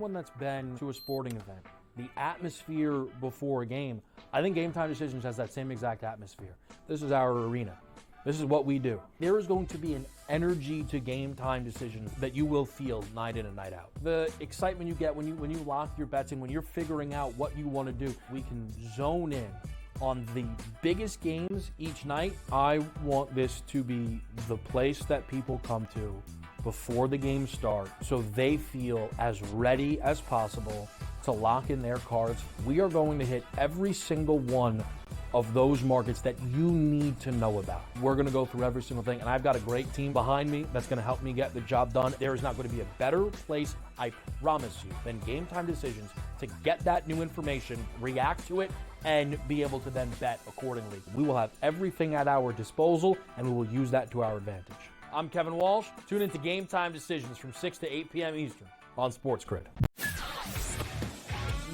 One that's been to a sporting event, the atmosphere before a game, I think Game Time Decisions has that same exact atmosphere. This is our arena. This is what we do. There is going to be an energy to Game Time Decisions that you will feel night in and night out. The excitement you get when you lock your bets in, when you're figuring out what you want to do, we can zone in on the biggest games each night. I want this to be the place that people come to before the games start so they feel as ready as possible to lock in their cards. We are going to hit every single one of those markets that you need to know about. We're going to go through every single thing, and I've got a great team behind me that's going to help me get the job done. There is not going to be a better place, I promise you, than Game Time Decisions to get that new information, react to it, and be able to then bet accordingly. We will have everything at our disposal, and we will use that to our advantage. I'm Kevin Walsh. Tune into Game Time Decisions from 6 to 8 p.m. Eastern on SportsGrid.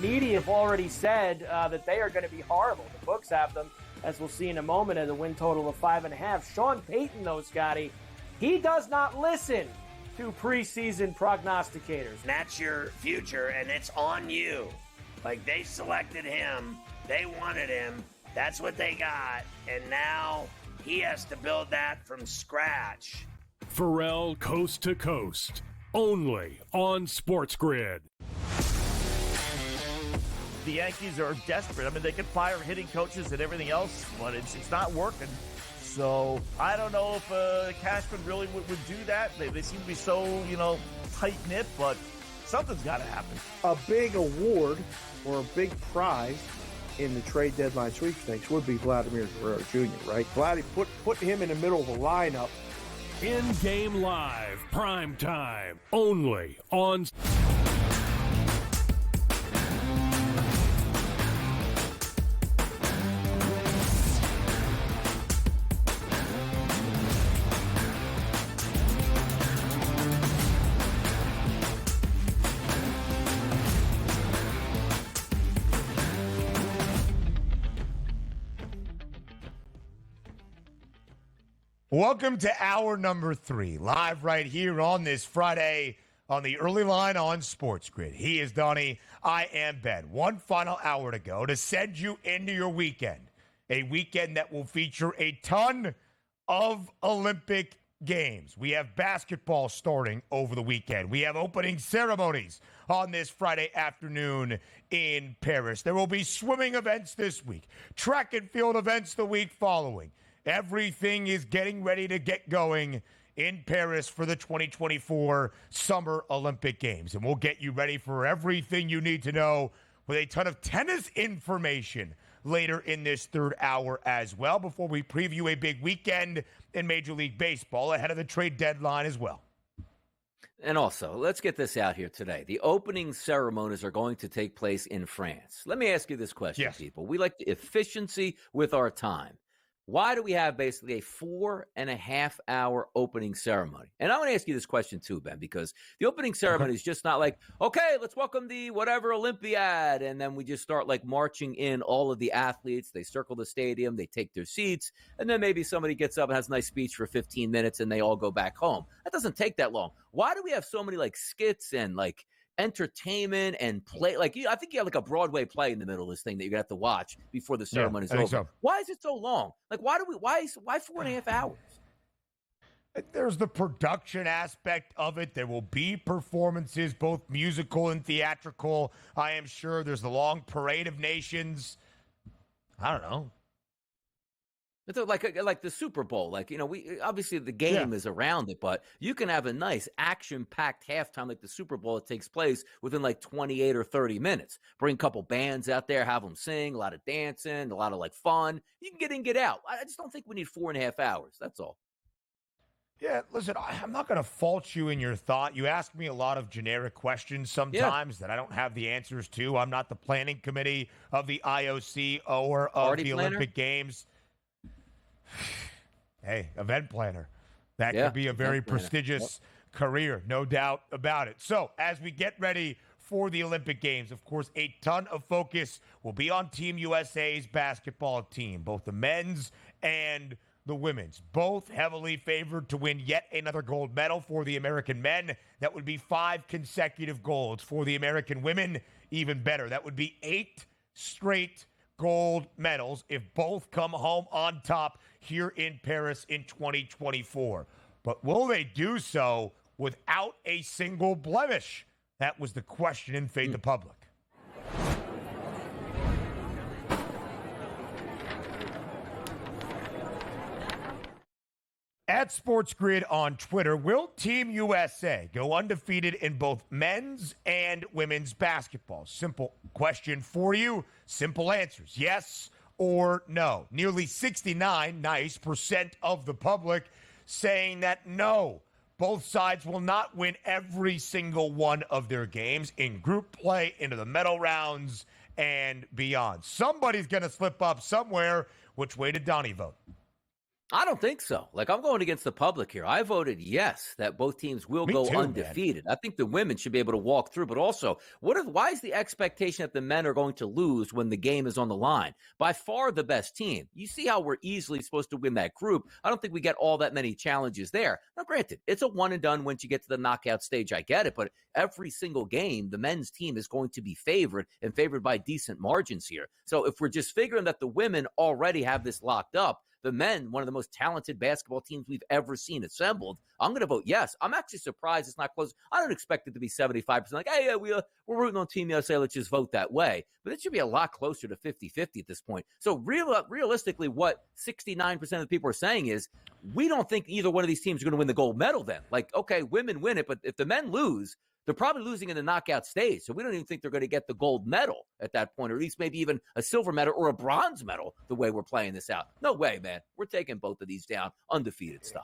Media have already said that they are going to be horrible. The books have them, as we'll see in a moment, at a win total of 5.5. Sean Payton, though, Scotty, he does not listen to preseason prognosticators. That's your future, and it's on you. Like, they selected him. They wanted him. That's what they got. And now he has to build that from scratch. Pharrell Coast to Coast, only on SportsGrid. The Yankees are desperate. I mean, they could fire hitting coaches and everything else, but it's not working. So I don't know if Cashman really would do that. They seem to be so, tight-knit, but something's got to happen. A big award or a big prize in the trade deadline sweepstakes would be Vladimir Guerrero Jr., right? Vladdy, put him in the middle of the lineup. In-game live, prime time, only on... Welcome to hour number 3, live right here on this Friday on the early line on SportsGrid. He is Donnie. I am Ben. One final hour to go to send you into your weekend, a weekend that will feature a ton of Olympic games. We have basketball starting over the weekend. We have opening ceremonies on this Friday afternoon in Paris. There will be swimming events this week, track and field events the week following. Everything is getting ready to get going in Paris for the 2024 Summer Olympic Games. And we'll get you ready for everything you need to know with a ton of tennis information later in this third hour as well, before we preview a big weekend in Major League Baseball ahead of the trade deadline as well. And also, let's get this out here today. The opening ceremonies are going to take place in France. Let me ask you this question, people. We like efficiency with our time. Why do we have basically a 4.5-hour opening ceremony? And I want to ask you this question too, Ben, because the opening ceremony is just not like, okay, let's welcome the whatever Olympiad. And then we just start like marching in all of the athletes. They circle the stadium, they take their seats, and then maybe somebody gets up and has a nice speech for 15 minutes and they all go back home. That doesn't take that long. Why do we have so many like skits and like entertainment and play? Like, I think you have like a Broadway play in the middle of this thing that you're gonna have to watch before the ceremony is over. So. Why is it so long? Like, why 4.5 hours? There's the production aspect of it. There will be performances, both musical and theatrical. I am sure there's the long parade of nations. I don't know. It's like the Super Bowl, we obviously the game is around it, but you can have a nice action-packed halftime like the Super Bowl. It takes place within like 28 or 30 minutes. Bring a couple bands out there, have them sing, a lot of dancing, a lot of like fun. You can get in, get out. I just don't think we need 4.5 hours. That's all. Yeah, listen, I'm not going to fault you in your thought. You ask me a lot of generic questions sometimes that I don't have the answers to. I'm not the planning committee of the IOC or of the Olympic Games. Hey, event planner. That could be a very prestigious career, no doubt about it. So as we get ready for the Olympic Games, of course, a ton of focus will be on Team USA's basketball team, both the men's and the women's. Both heavily favored to win yet another gold medal for the American men. That would be 5 consecutive golds. For the American women, even better. That would be 8 straight gold medals if both come home on top here in Paris in 2024. But will they do so without a single blemish? That was the question in Fade the Public. At SportsGrid on Twitter, will Team USA go undefeated in both men's and women's basketball? Simple question for you. Simple answers. Yes or no. Nearly 69% of the public saying that no. Both sides will not win every single one of their games in group play, into the medal rounds, and beyond. Somebody's going to slip up somewhere. Which way did Donnie vote? I don't think so. Like, I'm going against the public here. I voted yes, that both teams will go undefeated. Man. I think the women should be able to walk through. But also, why is the expectation that the men are going to lose when the game is on the line? By far the best team. You see how we're easily supposed to win that group. I don't think we get all that many challenges there. Now, granted, it's a one and done once you get to the knockout stage. I get it. But every single game, the men's team is going to be favored and favored by decent margins here. So if we're just figuring that the women already have this locked up, the men, one of the most talented basketball teams we've ever seen assembled, I'm going to vote yes. I'm actually surprised it's not close. I don't expect it to be 75%. Like, hey, we're rooting on Team USA. Let's just vote that way. But it should be a lot closer to 50-50 at this point. So realistically, what 69% of the people are saying is we don't think either one of these teams are going to win the gold medal then. Like, okay, women win it, but if the men lose, they're probably losing in the knockout stage. So we don't even think they're going to get the gold medal at that point, or at least maybe even a silver medal or a bronze medal the way we're playing this out. No way, man. We're taking both of these down undefeated style.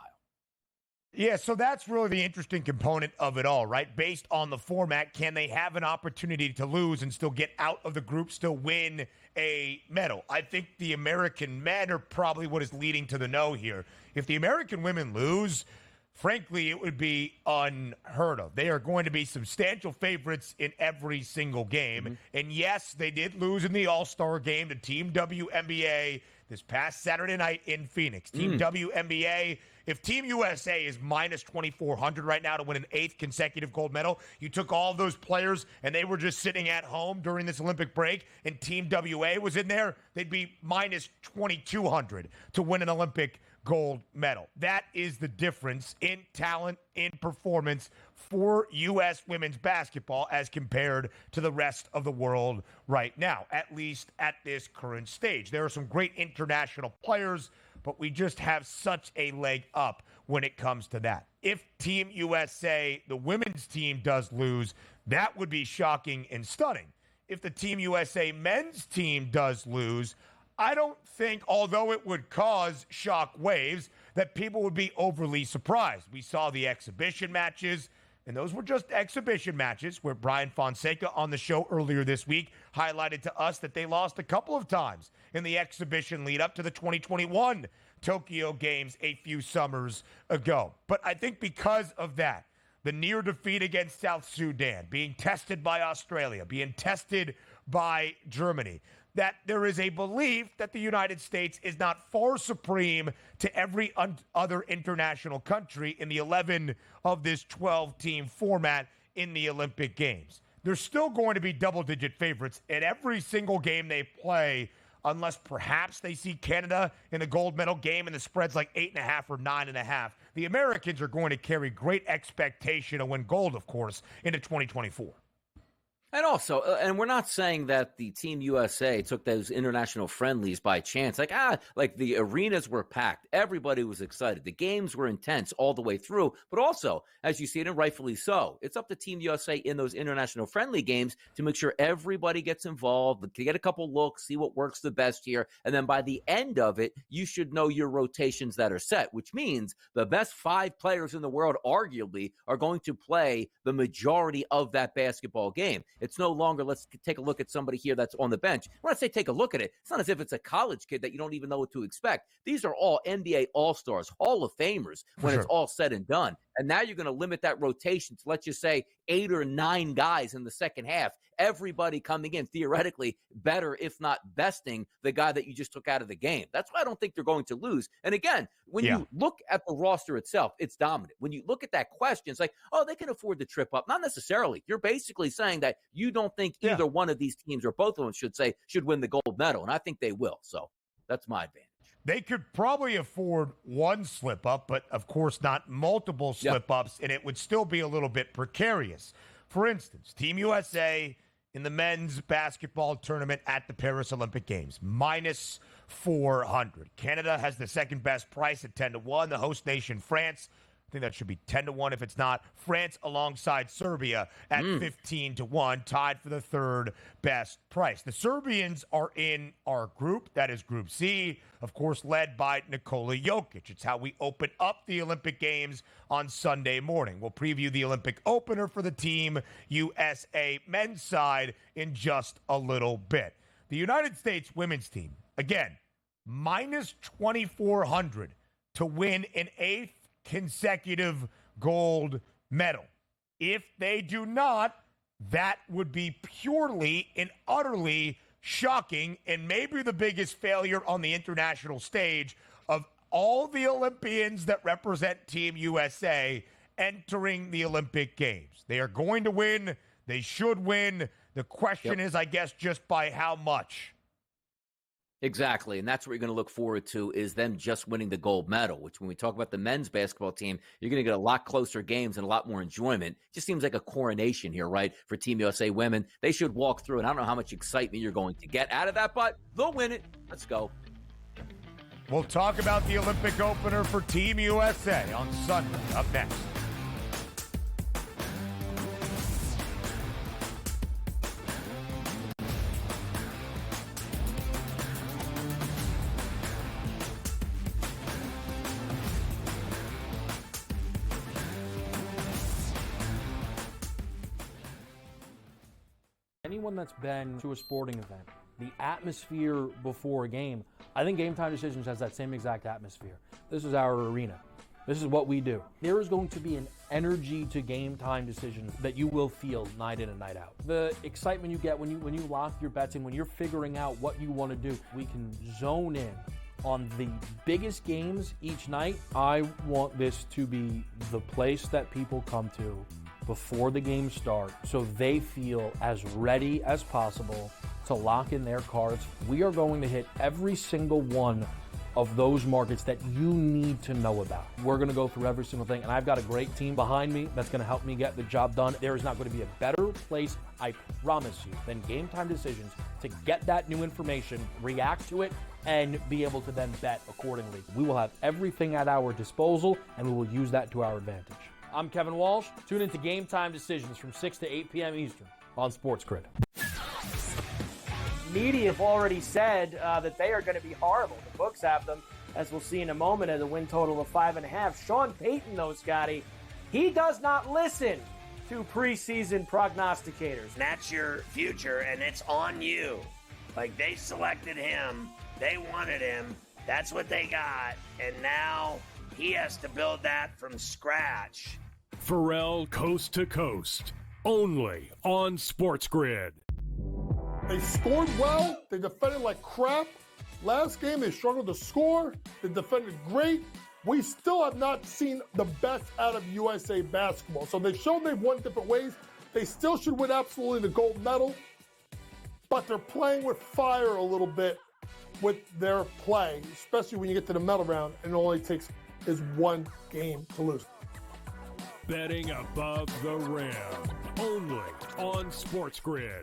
Yeah, so that's really the interesting component of it all, right? Based on the format, can they have an opportunity to lose and still get out of the group, still win a medal? I think the American men are probably what is leading to the no here. If the American women lose, frankly, it would be unheard of. They are going to be substantial favorites in every single game. Mm-hmm. And yes, they did lose in the All-Star game to Team WNBA this past Saturday night in Phoenix. Team WNBA, if Team USA is minus 2,400 right now to win an 8th consecutive gold medal, you took all of those players and they were just sitting at home during this Olympic break, and Team WA was in there, they'd be minus 2,200 to win an Olympic gold medal. That is the difference in talent, in performance for U.S. women's basketball as compared to the rest of the world right now, at least at this current stage. There are some great international players, but we just have such a leg up when it comes to that. If Team USA, the women's team, does lose, that would be shocking and stunning. If the Team USA men's team does lose, I don't think, although it would cause shock waves, that people would be overly surprised. We saw the exhibition matches, and those were just exhibition matches where Brian Fonseca on the show earlier this week highlighted to us that they lost a couple of times in the exhibition lead up to the 2021 Tokyo Games a few summers ago. But I think because of that, the near defeat against South Sudan, being tested by Australia, being tested by Germany, that there is a belief that the United States is not far supreme to every other international country in the 11 of this 12-team format in the Olympic Games. They're still going to be double-digit favorites in every single game they play, unless perhaps they see Canada in the gold medal game and the spread's like 8.5 or 9.5. The Americans are going to carry great expectation to win gold, of course, into 2024. And also, and we're not saying that the Team USA took those international friendlies by chance. Like the arenas were packed. Everybody was excited. The games were intense all the way through. But also, as you see it, and rightfully so, it's up to Team USA in those international friendly games to make sure everybody gets involved, to get a couple looks, see what works the best here. And then by the end of it, you should know your rotations that are set, which means the best 5 players in the world, arguably, are going to play the majority of that basketball game. It's no longer, let's take a look at somebody here that's on the bench. When I say take a look at it, it's not as if it's a college kid that you don't even know what to expect. These are all NBA All-Stars, Hall of Famers when it's all said and done. And now you're going to limit that rotation to, let's just say, 8 or 9 guys in the second half. Everybody coming in theoretically better, if not besting, the guy that you just took out of the game. That's why I don't think they're going to lose. And again, when you look at the roster itself, it's dominant. When you look at that question, it's like, oh, they can afford to trip up. Not necessarily. You're basically saying that you don't think either one of these teams, or both of them should win the gold medal. And I think they will. So that's my advantage. They could probably afford one slip up, but of course not multiple slip ups, and it would still be a little bit precarious. For instance, Team USA in the men's basketball tournament at the Paris Olympic Games, minus 400. Canada has the second best price at 10-1. The host nation, France, I think that should be 10-1 if it's not. France alongside Serbia at 15-1, tied for the third best price. The Serbians are in our group. That is Group C, of course, led by Nikola Jokic. It's how we open up the Olympic Games on Sunday morning. We'll preview the Olympic opener for the Team USA men's side in just a little bit. The United States women's team, again, minus 2,400 to win an 8th consecutive gold medal. If they do not, that would be purely and utterly shocking, and maybe the biggest failure on the international stage of all the Olympians that represent Team USA entering the Olympic Games. They are going to win. They should win. The question is, I guess, just by how much. Exactly, and that's what you're going to look forward to, is them just winning the gold medal, which when we talk about the men's basketball team, you're going to get a lot closer games and a lot more enjoyment. It just seems like a coronation here, right, for Team USA women. They should walk through, and I don't know how much excitement you're going to get out of that, but they'll win it. Let's go. We'll talk about the Olympic opener for Team USA on Sunday. Up next. Anyone that's been to a sporting event, the atmosphere before a game, I think Game Time Decisions has that same exact atmosphere. This is our arena. This is what we do. There is going to be an energy to Game Time Decisions that you will feel night in and night out. The excitement you get when you lock your bets in, when you're figuring out what you want to do, we can zone in on the biggest games each night. I want this to be the place that people come to before the games start, so they feel as ready as possible to lock in their cards. We are going to hit every single one of those markets that you need to know about. We're going to go through every single thing, and I've got a great team behind me that's going to help me get the job done. There is not going to be a better place, I promise you, than Game Time Decisions to get that new information, react to it, and be able to then bet accordingly. We will have everything at our disposal, and we will use that to our advantage. I'm Kevin Walsh. Tune into Game Time Decisions from 6 to 8 p.m. Eastern on SportsGrid. Media have already said that they are going to be horrible. The books have them, as we'll see in a moment, at a win total of 5.5. Sean Payton, though, Scotty, he does not listen to preseason prognosticators. That's your future, and it's on you. Like, they selected him. They wanted him. That's what they got. And now he has to build that from scratch. Pharrell Coast to Coast, only on SportsGrid. They scored well. They defended like crap. Last game, they struggled to score. They defended great. We still have not seen the best out of USA basketball. So they've shown they've won different ways. They still should win absolutely the gold medal. But they're playing with fire a little bit with their play, especially when you get to the medal round and it only takes is one game to lose. Betting above the rim, only on SportsGrid.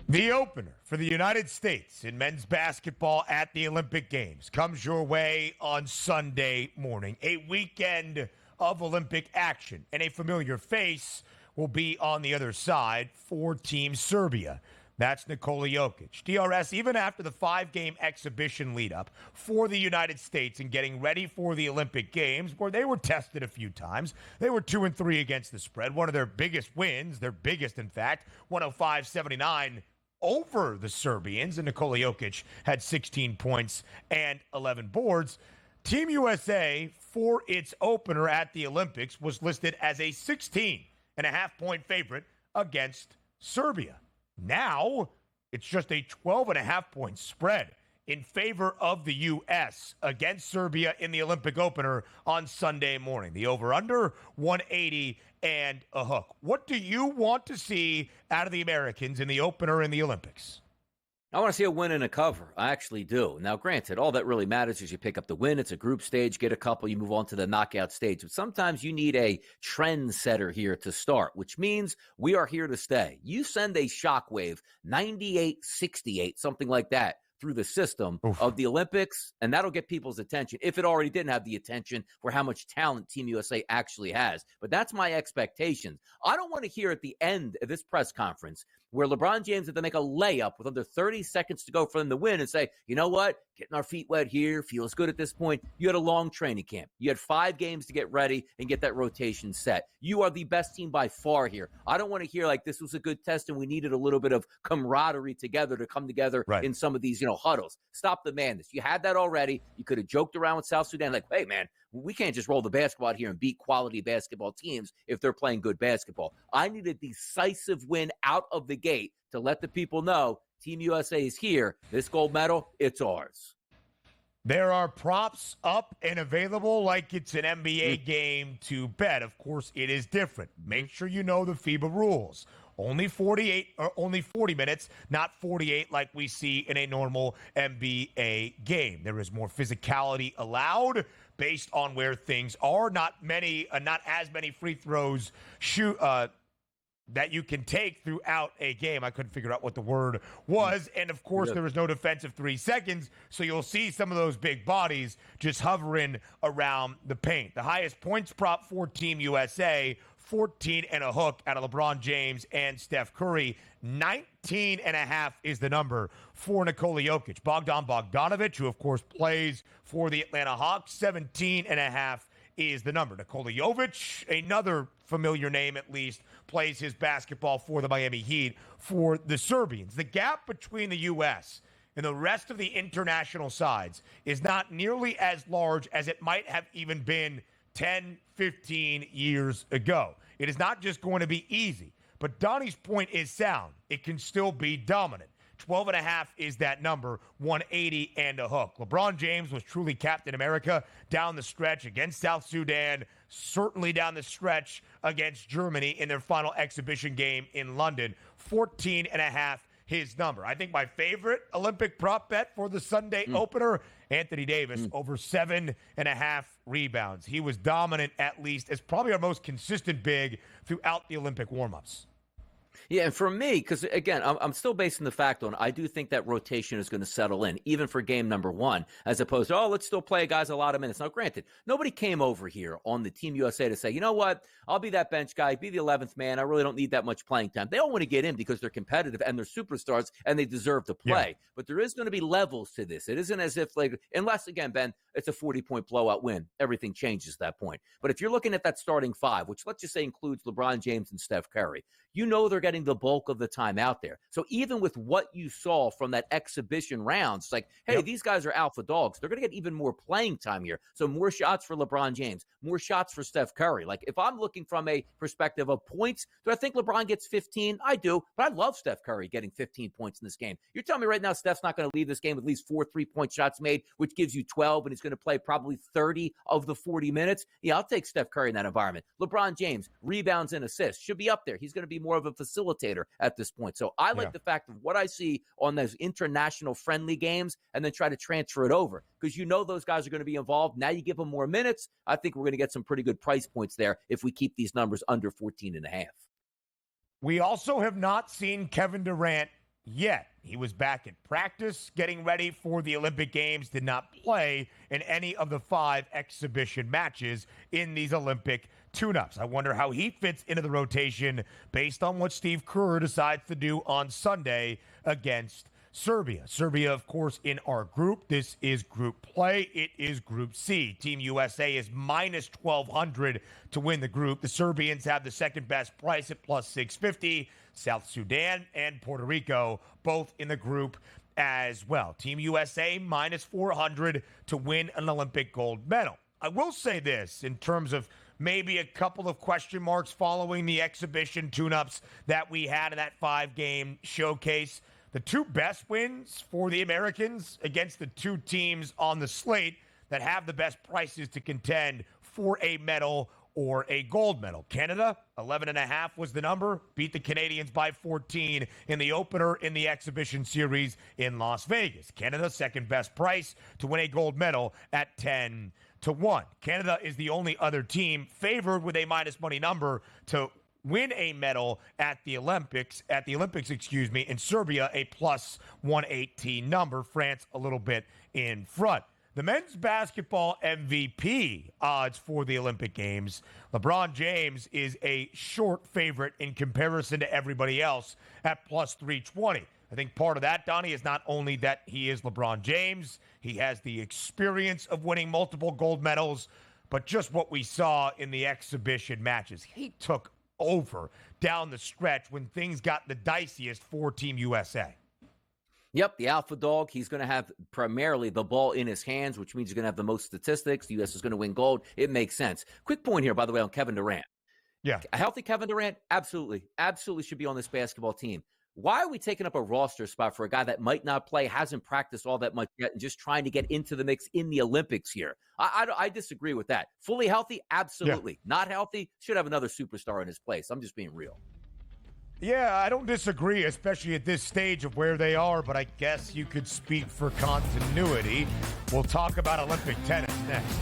The opener for the United States in men's basketball at the Olympic Games comes your way on Sunday morning. A weekend of Olympic action, and a familiar face will be on the other side for Team Serbia. That's Nikola Jokic. DRS, even after the 5-game exhibition lead-up for the United States and getting ready for the Olympic Games, where they were tested a few times, they were 2-3 against the spread. One of their biggest wins, their biggest, in fact, 105-79 over the Serbians, and Nikola Jokic had 16 points and 11 boards. Team USA, for its opener at the Olympics, was listed as a 16.5-point favorite against Serbia. Now, it's just a 12.5-point spread in favor of the U.S. against Serbia in the Olympic opener on Sunday morning. The over-under, 180 and a hook. What do you want to see out of the Americans in the opener in the Olympics? I want to see a win and a cover. I actually do. Now, granted, all that really matters is you pick up the win. It's a group stage, get a couple, you move on to the knockout stage. But sometimes you need a trendsetter here to start, which means we are here to stay. You send a shockwave, 98-68, something like that, through the system of the Olympics, and that'll get people's attention, if it already didn't have the attention for how much talent Team USA actually has. But that's my expectation. I don't want to hear at the end of this press conference where LeBron James had to make a layup with under 30 seconds to go for them to win and say, you know what, getting our feet wet here, feels good at this point. You had a long training camp. You had 5 games to get ready and get that rotation set. You are the best team by far here. I don't want to hear like this was a good test and we needed a little bit of camaraderie together to come together in some of these, huddles. Stop the madness. You had that already. You could have joked around with South Sudan like, hey, man, we can't just roll the basketball out here and beat quality basketball teams if they're playing good basketball. I need a decisive win out of the gate to let the people know Team USA is here. This gold medal, it's ours. There are props up and available like it's an NBA game to bet. Of course, it is different. Make sure you know the FIBA rules. Only 40 minutes, not 48 like we see in a normal NBA game. There is more physicality allowed based on where things are. Not as many free throws that you can take throughout a game. I couldn't figure out what the word was. And, of course, there was no defensive 3 seconds, so you'll see some of those big bodies just hovering around the paint. The highest points prop for Team USA, 14 and a hook out of LeBron James and Steph Curry. 19.5 is the number for Nikola Jokic. Bogdan Bogdanovic, who, of course, plays for the Atlanta Hawks, 17.5 is the number. Nikola Jovic, another familiar name at least, plays his basketball for the Miami Heat for the Serbians. The gap between the U.S. and the rest of the international sides is not nearly as large as it might have even been 10, 15 years ago. It is not just going to be easy, but Donnie's point is sound. It can still be dominant. 12.5 is that number, 180 and a hook. LeBron James was truly Captain America down the stretch against South Sudan, certainly down the stretch against Germany in their final exhibition game in London. 14.5 his number. I think my favorite Olympic prop bet for the Sunday opener, Anthony Davis, over 7.5 rebounds. He was dominant, at least, as probably our most consistent big throughout the Olympic warmups. Yeah, and for me, because, again, I'm still basing the fact on I do think that rotation is going to settle in, even for game number 1, as opposed to, let's still play guys a lot of minutes. Now, granted, nobody came over here on the Team USA to say, you know what, I'll be that bench guy, be the 11th man. I really don't need that much playing time. They all want to get in because they're competitive and they're superstars and they deserve to play. Yeah. But there is going to be levels to this. It isn't as if, unless, again, Ben, it's a 40-point blowout win. Everything changes at that point. But if you're looking at that starting 5, which let's just say includes LeBron James and Steph Curry, you know they're getting the bulk of the time out there. So even with what you saw from that exhibition rounds, it's like, hey, these guys are alpha dogs. They're going to get even more playing time here. So more shots for LeBron James, more shots for Steph Curry. Like, if I'm looking from a perspective of points, do I think LeBron gets 15? I do, but I love Steph Curry getting 15 points in this game. You're telling me right now Steph's not going to leave this game with at least 4 3-point shots made, which gives you 12, and he's going to play probably 30 of the 40 minutes? Yeah, I'll take Steph Curry in that environment. LeBron James, rebounds and assists, should be up there. He's going to be more of a facilitator at this point. So I like the fact of what I see on those international friendly games and then try to transfer it over because you know those guys are going to be involved. Now you give them more minutes. I think we're going to get some pretty good price points there if we keep these numbers under 14.5. We also have not seen Kevin Durant yet. He was back at practice, getting ready for the Olympic Games, did not play in any of the 5 exhibition matches in these Olympic tune-ups. I wonder how he fits into the rotation based on what Steve Kerr decides to do on Sunday against Serbia. Serbia, of course, in our group. This is group play. It is Group C. Team USA is minus 1,200 to win the group. The Serbians have the second best price at plus 650. South Sudan and Puerto Rico both in the group as well. Team USA minus 400 to win an Olympic gold medal. I will say this in terms of maybe a couple of question marks following the exhibition tune-ups that we had in that 5-game showcase. The two best wins for the Americans against the two teams on the slate that have the best prices to contend for a medal or a gold medal. Canada, 11.5 was the number, beat the Canadians by 14 in the opener in the exhibition series in Las Vegas. Canada, second best price to win a gold medal at 10-1. Canada is the only other team favored with a minus money number to win a medal at the Olympics, in Serbia, a plus 118 number. France a little bit in front. The men's basketball MVP odds for the Olympic Games, LeBron James is a short favorite in comparison to everybody else at plus 320. I think part of that, Donnie, is not only that he is LeBron James, he has the experience of winning multiple gold medals, but just what we saw in the exhibition matches. He took over down the stretch when things got the diciest for Team USA. Yep, the alpha dog. He's going to have primarily the ball in his hands, which means he's going to have the most statistics. The U.S. is going to win gold. It makes sense. Quick point here, by the way, on Kevin Durant. Yeah. A healthy Kevin Durant, absolutely should be on this basketball team. Why are we taking up a roster spot for a guy that might not play, hasn't practiced all that much yet, and just trying to get into the mix in the Olympics here? I disagree with that. Fully healthy? Absolutely. Yeah. Not healthy? Should have another superstar in his place. I'm just being real. Yeah, I don't disagree, especially at this stage of where they are, but I guess you could speak for continuity. We'll talk about Olympic tennis next.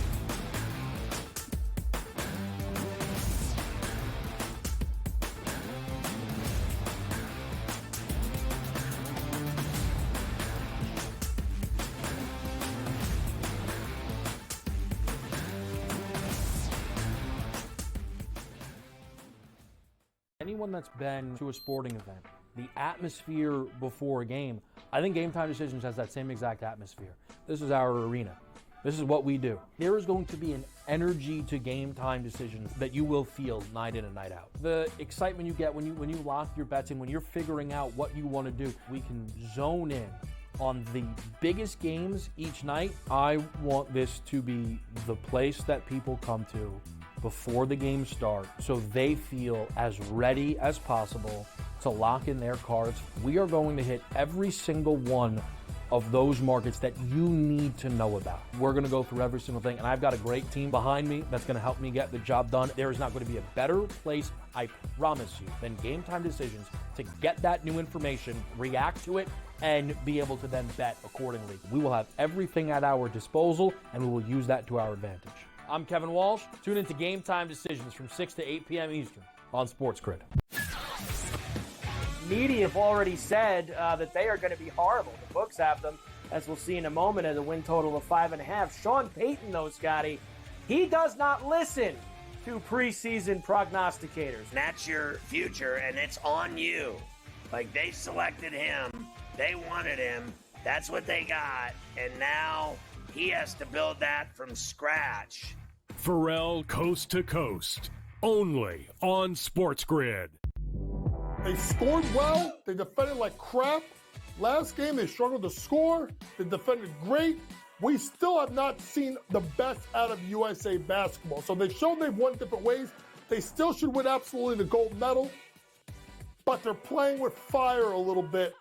Anyone that's been to a sporting event, the atmosphere before a game, I think Game Time Decisions has that same exact atmosphere. This is our arena. This is what we do. There is going to be an energy to Game Time Decisions that you will feel night in and night out. The excitement you get when you lock your bets in, when you're figuring out what you want to do, we can zone in on the biggest games each night. I want this to be the place that people come to before the games start so they feel as ready as possible to lock in their cards. We are going to hit every single one of those markets that you need to know about. We're going to go through every single thing, and I've got a great team behind me that's going to help me get the job done. There is not going to be a better place, I promise you, than Game Time Decisions to get that new information, react to it, and be able to then bet accordingly. We will have everything at our disposal, and we will use that to our advantage. I'm Kevin Walsh. Tune into Game Time Decisions from 6 to 8 p.m. Eastern on SportsGrid. Media have already said that they are going to be horrible. The books have them, as we'll see in a moment, at a win total of 5.5. Sean Payton, though, Scotty, he does not listen to preseason prognosticators. That's your future, and it's on you. Like, they selected him. They wanted him. That's what they got. And now he has to build that from scratch. Pharrell Coast to Coast, only on SportsGrid. They scored well. They defended like crap. Last game, they struggled to score. They defended great. We still have not seen the best out of USA basketball. So they've shown they've won different ways. They still should win absolutely the gold medal. But they're playing with fire a little bit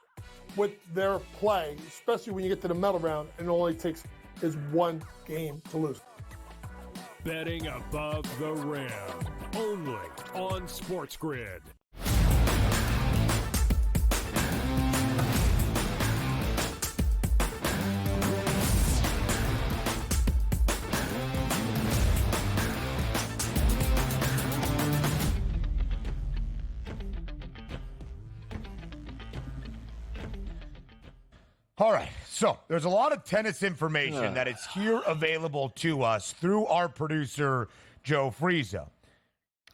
with their play, especially when you get to the medal round, and it only takes is one game to lose. Betting above the rim, only on SportsGrid. All right, so there's a lot of tennis information that is here available to us through our producer, Joe Frizo.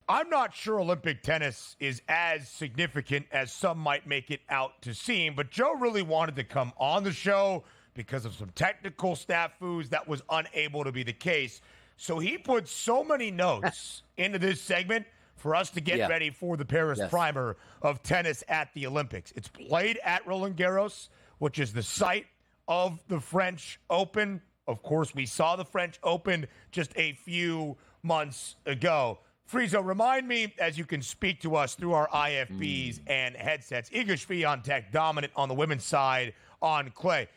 I'm not sure Olympic tennis is as significant as some might make it out to seem, but Joe really wanted to come on the show because of some technical snafus that was unable to be the case. So he put so many notes into this segment for us to get ready for the Paris primer of tennis at the Olympics. It's played at Roland Garros, which is the site of the French Open. Of course, we saw the French Open just a few months ago. Frizo, remind me, as you can speak to us through our IFBs and headsets, Iga Swiatek dominant on the women's side on clay.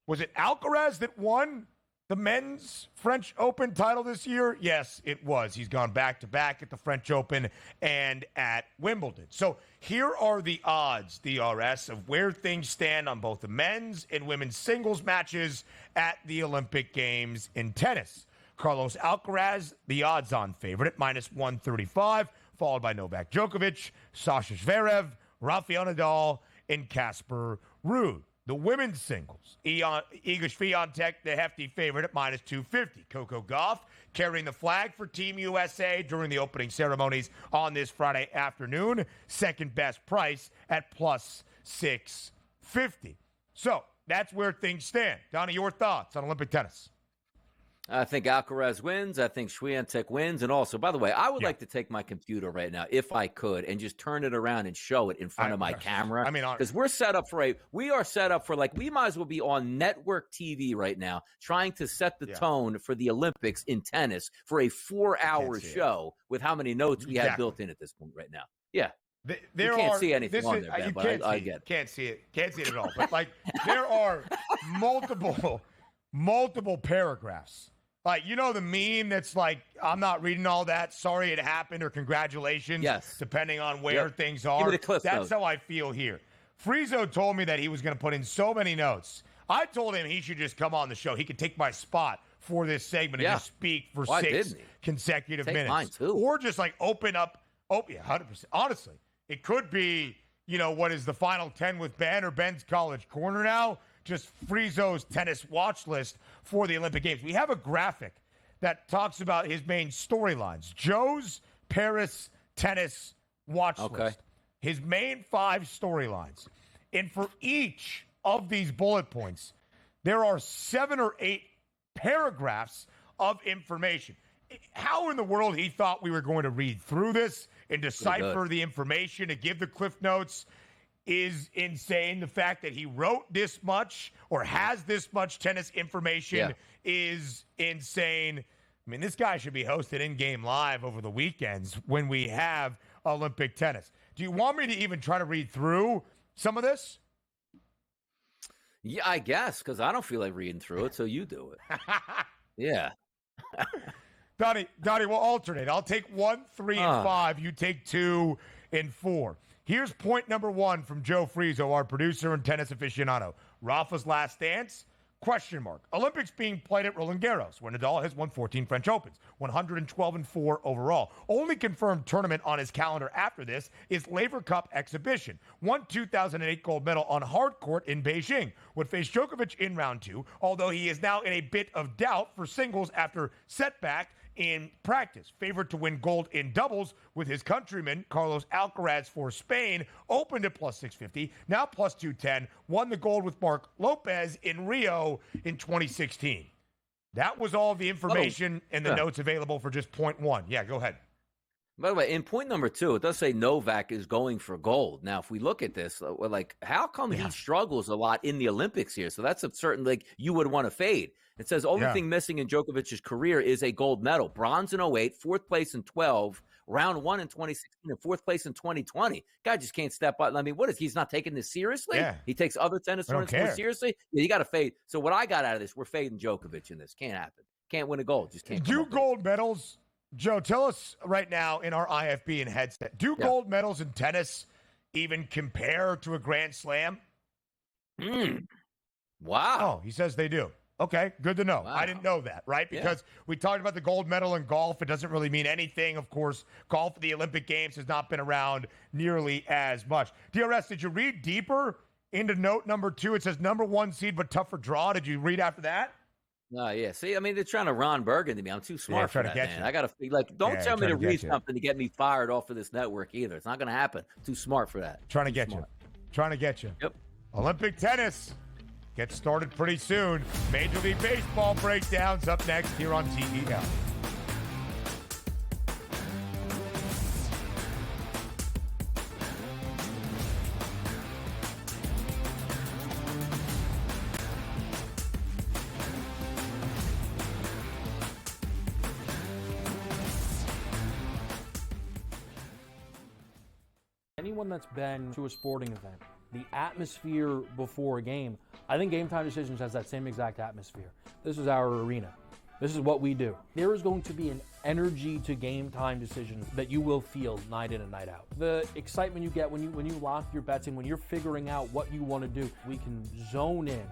Was it Alcaraz that won the men's French Open title this year? Yes, it was. He's gone back-to-back at the French Open and at Wimbledon. So here are the odds, DRS, of where things stand on both the men's and women's singles matches at the Olympic Games in tennis. Carlos Alcaraz, the odds-on favorite at -135, followed by Novak Djokovic, Sasha Zverev, Rafael Nadal, and Casper Ruud. The women's singles, Iga Swiatek, the hefty favorite at -250. Coco Gauff carrying the flag for Team USA during the opening ceremonies on this Friday afternoon. Second best price at +650. So that's where things stand. Donnie, your thoughts on Olympic tennis? I think Alcaraz wins. I think Swiatek wins. And also, by the way, I would like to take my computer right now, if I could, and just turn it around and show it in front of my camera. I mean, because we are set up for we might as well be on network TV right now, trying to set the tone for the Olympics in tennis for a 4-hour show with how many notes we have built in at this point right now. Yeah. You can't see anything on there, Ben, but I get it. Can't see it at all. But, there are multiple paragraphs. The meme that's I'm not reading all that. Sorry it happened or congratulations. Yes. Depending on where things are. Give me the Cliff That's notes. how I feel here. Frizo told me that he was going to put in so many notes. I told him he should just come on the show. He could take my spot for this segment and just speak for 6 consecutive minutes. Mine too. Or just open up. Oh, yeah, 100%. Honestly, it could be, what is the final 10 with Ben or Ben's College Corner now? Just Frizo's tennis watch list for the Olympic Games. We have a graphic that talks about his main storylines. Joe's Paris tennis watch list. His main 5 storylines. And for each of these bullet points, there are 7 or 8 paragraphs of information. How in the world he thought we were going to read through this and decipher the information and give the Cliff Notes is insane. The fact that he wrote this much or has this much tennis information is insane. I mean, this guy should be hosted in-game live over the weekends when we have Olympic tennis. Do you want me to even try to read through some of this? Yeah, I guess, because I don't feel like reading through it, so you do it. Yeah. Donnie, we'll alternate. I'll take 1, 3, and 5. You take 2 and 4. Here's point number 1 from Joe Frizo, our producer and tennis aficionado. Rafa's last dance? ? Olympics being played at Roland Garros, where Nadal has won 14 French Opens, 112-4 overall. Only confirmed tournament on his calendar after this is Laver Cup exhibition. Won 2008 gold medal on hard court in Beijing. Would face Djokovic in round 2, although he is now in a bit of doubt for singles after setback in practice. Favored to win gold in doubles with his countryman, Carlos Alcaraz for Spain, opened at +650, now +210, won the gold with Mark Lopez in Rio in 2016. That was all the information and the notes available for just point 1. Yeah, go ahead. By the way, in point number 2, it does say Novak is going for gold. Now, if we look at this, we're how come he struggles a lot in the Olympics here? So that's a certain you would want to fade. It says only thing missing in Djokovic's career is a gold medal. Bronze in 08, 4th place in 12, round 1 in 2016, and 4th place in 2020. Guy just can't step up. I mean, what is he's not taking this seriously? Yeah. He takes other tennis tournaments more seriously? Yeah, you got to fade. So what I got out of this, we're fading Djokovic in this. Can't happen. Can't win a gold. Just can't. Do gold medals, Joe, tell us right now in our IFB and headset, do gold medals in tennis even compare to a Grand Slam? Wow. Oh, he says they do. Okay, good to know. Wow. I didn't know that, right? Because we talked about the gold medal in golf. It doesn't really mean anything. Of course, golf at the Olympic Games has not been around nearly as much. DRS, did you read deeper into note number 2? It says number 1 seed, but tougher draw. Did you read after that? No, yeah. See, I mean, they're trying to Ron Burgundy me. I'm too smart for that, man. You. I got to like. Don't tell me to read you. something to get me fired off of this network either. It's not going to happen. Too smart for that. Trying to get you. Trying to get you. Yep. Olympic tennis gets started pretty soon. Major League Baseball breakdowns up next here on TEL. Anyone that's been to a sporting event, the atmosphere before a game, I think Game Time Decisions has that same exact atmosphere. This is our arena. This is what we do. There is going to be an energy to Game Time Decisions that you will feel night in and night out. The excitement you get when you lock your bets in, when you're figuring out what you want to do, we can zone in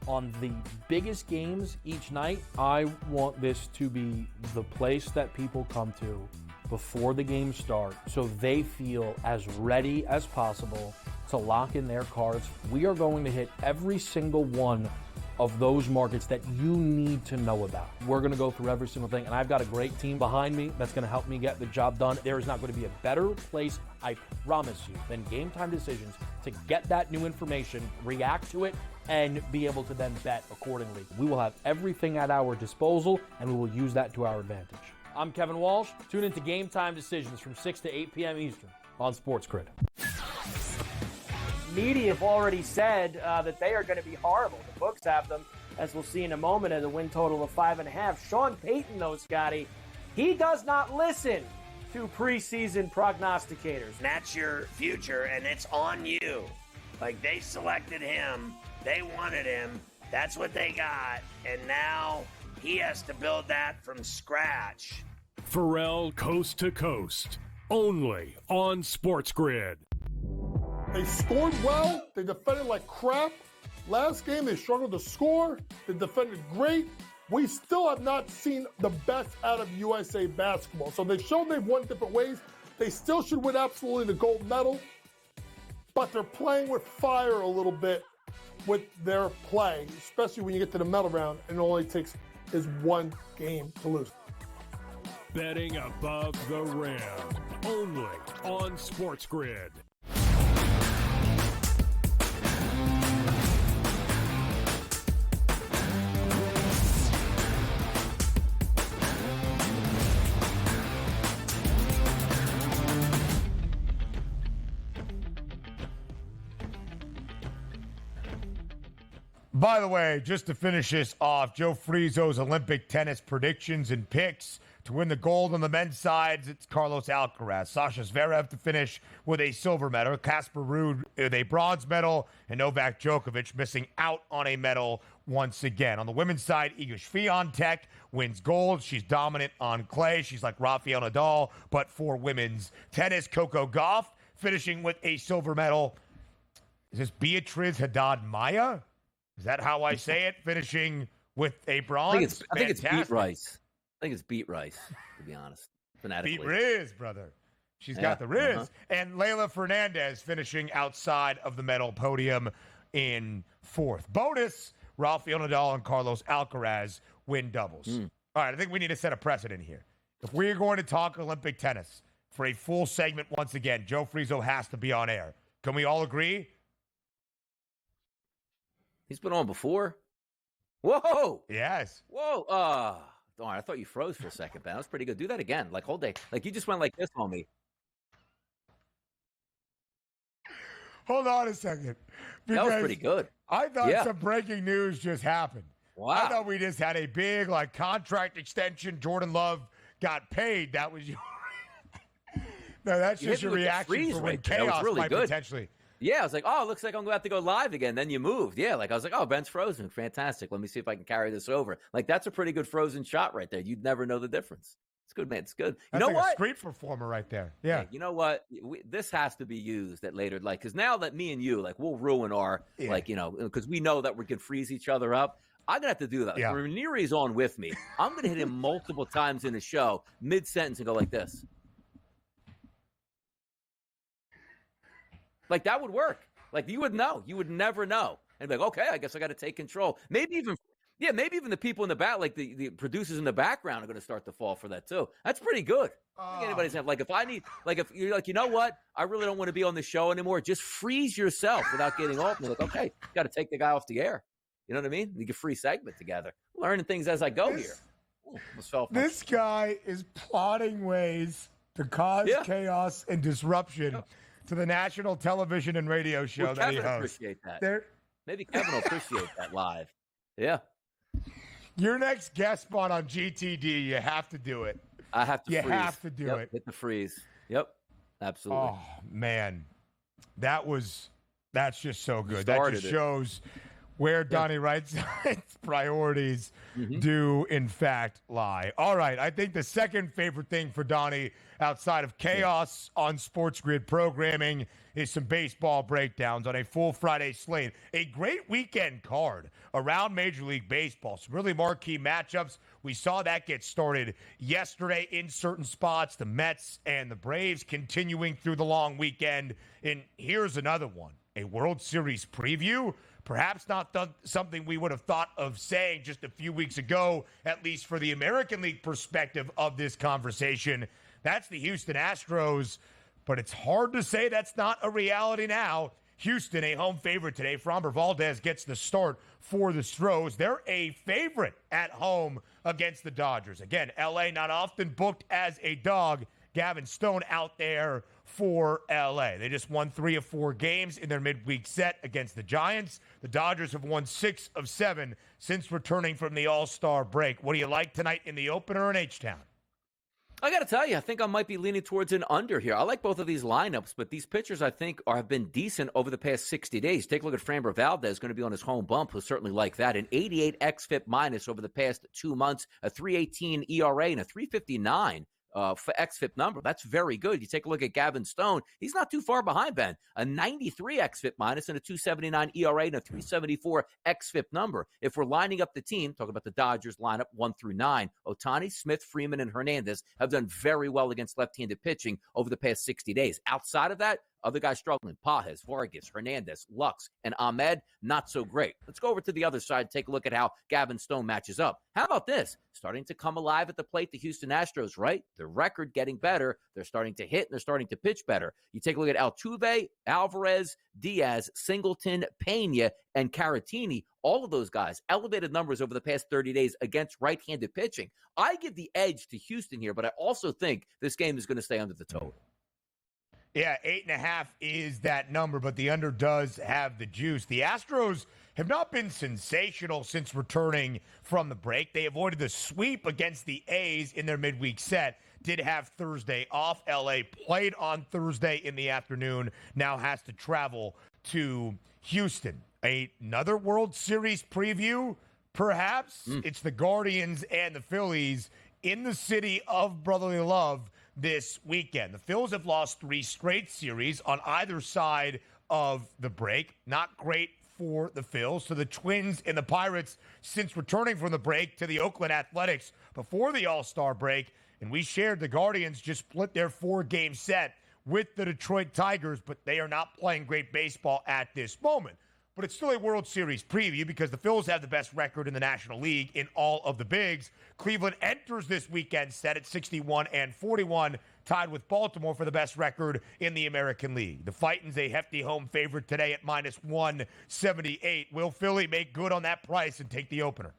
on the biggest games each night. I want this to be the place that people come to before the games start so they feel as ready as possible to lock in their cards. We are going to hit every single one of those markets that you need to know about. We're going to go through every single thing, and I've got a great team behind me that's going to help me get the job done. There is not going to be a better place, I promise you, than Game Time Decisions to get that new information, react to it, and be able to then bet accordingly. We will have everything at our disposal, and we will use that to our advantage. I'm Kevin Walsh. Tune into Game Time Decisions from 6 to 8 p.m. Eastern on SportsGrid. Media have already said that they are going to be horrible. The books have them, as we'll see in a moment, at a win total of 5.5. Sean Payton, though, Scotty, he does not listen to preseason prognosticators. That's your future, and it's on you. Like, they selected him. They wanted him. That's what they got. And now he has to build that from scratch. Pharrell Coast to Coast, only on SportsGrid. They scored well. They defended like crap. Last game, they struggled to score. They defended great. We still have not seen the best out of USA basketball. So they showed they've won different ways. They still should win absolutely the gold medal. But they're playing with fire a little bit with their play, especially when you get to the medal round and it only takes is one game to lose. Betting above the rim, only on SportsGrid. By the way, just to finish this off, Joe Friezo's Olympic tennis predictions and picks. To win the gold on the men's sides, it's Carlos Alcaraz. Sasha Zverev to finish with a silver medal. Casper Ruud with a bronze medal. And Novak Djokovic missing out on a medal once again. On the women's side, Iga Swiatek wins gold. She's dominant on clay. She's like Rafael Nadal. But for women's tennis, Coco Gauff finishing with a silver medal. Is this Beatriz Haddad Maya? Is that how I say it? Finishing with a bronze? I think it's Beat Rice. I think it's Beat Rice, to be honest. Fanatically. Beat Riz, brother. She's got the Riz. Uh-huh. And Leylah Fernandez finishing outside of the medal podium in fourth. Bonus, Rafael Nadal and Carlos Alcaraz win doubles. All right, I think we need to set a precedent here. If we're going to talk Olympic tennis for a full segment once again, Joe Friezo has to be on air. Can we all agree? He's been on before. Whoa! Yes. Whoa! Darn, I thought you froze for a second, man. That was pretty good. Do that again. Like, whole day. Like, you just went like this on me. Hold on a second. That was pretty good. I thought some breaking news just happened. Wow. I thought we just had a big, contract extension. Jordan Love got paid. That was your... No, that's just your reaction for when chaos really might potentially... Yeah, I was like, oh, it looks like I'm going to have to go live again. Then you moved. Yeah, I was like, oh, Ben's frozen. Fantastic. Let me see if I can carry this over. That's a pretty good frozen shot right there. You'd never know the difference. It's good, man. It's good. That's know what? A street performer right there. Yeah. Hey, you know what? This has to be used at later, because now that me and you, we'll ruin our, because we know that we can freeze each other up. I'm going to have to do that. Yeah. When Ranieri's on with me, I'm going to hit him multiple times in the show, mid-sentence, and go like this. That would work. You would know. You would never know. And be like, okay, I guess I got to take control. Maybe Yeah, maybe even the people in the back, like the producers in the background, are going to start to fall for that too. That's pretty good. I don't think anybody's like, if I need, like, if you're like, you know what, I really don't want to be on the show anymore. Just freeze yourself without getting off. And like, okay, got to take the guy off the air. You know what I mean? We get free segment together. Learning things as I go here. Ooh, this guy is plotting ways to cause chaos and disruption to the national television and radio show that he hosts. Appreciate that. Maybe Kevin will appreciate that live. Yeah. Your next guest spot on GTD, you have to do it. I have to freeze. You have to do it. Hit the freeze. Yep. Absolutely. Oh, man. That's just so good. That just shows where Donnie Wright's priorities do, in fact, lie. All right. I think the second favorite thing for Donnie outside of chaos on SportsGrid programming is some baseball breakdowns on a full Friday slate. A great weekend card around Major League Baseball. Some really marquee matchups. We saw that get started yesterday in certain spots. The Mets and the Braves continuing through the long weekend. And here's another one. A World Series preview. Perhaps not something we would have thought of saying just a few weeks ago, at least for the American League perspective of this conversation. That's the Houston Astros, but it's hard to say that's not a reality now. Houston, a home favorite today. Framber Valdez gets the start for the Stros. They're a favorite at home against the Dodgers. Again, LA not often booked as a dog. Gavin Stone out there for LA. They just won 3 of 4 games in their midweek set against the Giants. The Dodgers have won 6 of 7 since returning from the All-Star break. What do you like tonight in the opener in H-Town? I got to tell you, I think I might be leaning towards an under here. I like both of these lineups, but these pitchers, I think, have been decent over the past 60 days. Take a look at Framber Valdez, going to be on his home bump. He'll certainly like that. An 88 xFIP minus over the past 2 months, a 3.18 ERA, and a 3.59 for xFIP number. That's very good. You take a look at Gavin Stone. He's not too far behind, Ben. A 93 xFIP minus and a 2.79 ERA and a 3.74 xFIP number. If we're lining up the team, talk about the Dodgers lineup 1 through 9, Ohtani, Smith, Freeman, and Hernandez have done very well against left-handed pitching over the past 60 days. Outside of that, other guys struggling. Pages, Vargas, Hernandez, Lux, and Ahmed, not so great. Let's go over to the other side and take a look at how Gavin Stone matches up. How about this? Starting to come alive at the plate, the Houston Astros, right? The record getting better. They're starting to hit, and they're starting to pitch better. You take a look at Altuve, Alvarez, Diaz, Singleton, Pena, and Caratini. All of those guys, elevated numbers over the past 30 days against right-handed pitching. I give the edge to Houston here, but I also think this game is going to stay under the total. Yeah, 8.5 is that number, but the under does have the juice. The Astros have not been sensational since returning from the break. They avoided the sweep against the A's in their midweek set. Did have Thursday off. LA played on Thursday in the afternoon. Now has to travel to Houston. Another World Series preview, perhaps. It's the Guardians and the Phillies in the city of brotherly love this weekend. The Phils have lost 3 straight series on either side of the break. Not great for the Phils. So the Twins and the Pirates, since returning from the break to the Oakland Athletics before the All-Star break, and we shared the Guardians just split their 4-game set with the Detroit Tigers, but they are not playing great baseball at this moment. But it's still a World Series preview because the Phils have the best record in the National League in all of the bigs. Cleveland enters this weekend set at 61-41, tied with Baltimore for the best record in the American League. The Fightins a hefty home favorite today at minus 178. Will Philly make good on that price and take the opener?